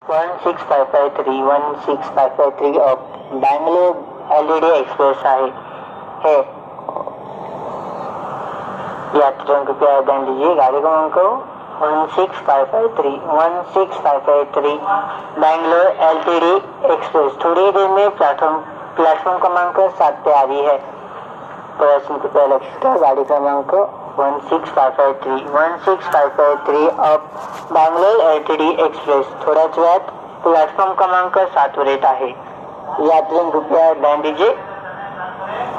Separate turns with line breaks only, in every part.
16553 Bangalore LED express आहे। है यात्रियों कृपया ध्यान दीजिए, गाड़ी क्रमांक 16553 बैंगलोर एलटीडी एक्सप्रेस थोड़ी देर में प्लेटफॉर्म क्रमांक 7 पे आ रही है। प्रवासी कृपया लक्ष्य का गाड़ी क्रमांक 16553 अब बैंगलोर एलटीडी एक्सप्रेस थोड्याच वेळात प्लॅटफॉर्म क्रमांक 7 वर येत आहे। यात्रियों कृपया ध्यान दीजिए,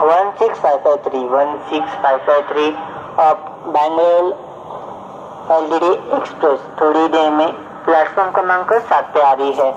16553 अब बैंगलोर एलटीडी एक्सप्रेस थोड़ी देर में प्लेटफॉर्म क्रमांक 7 पे आ रही है।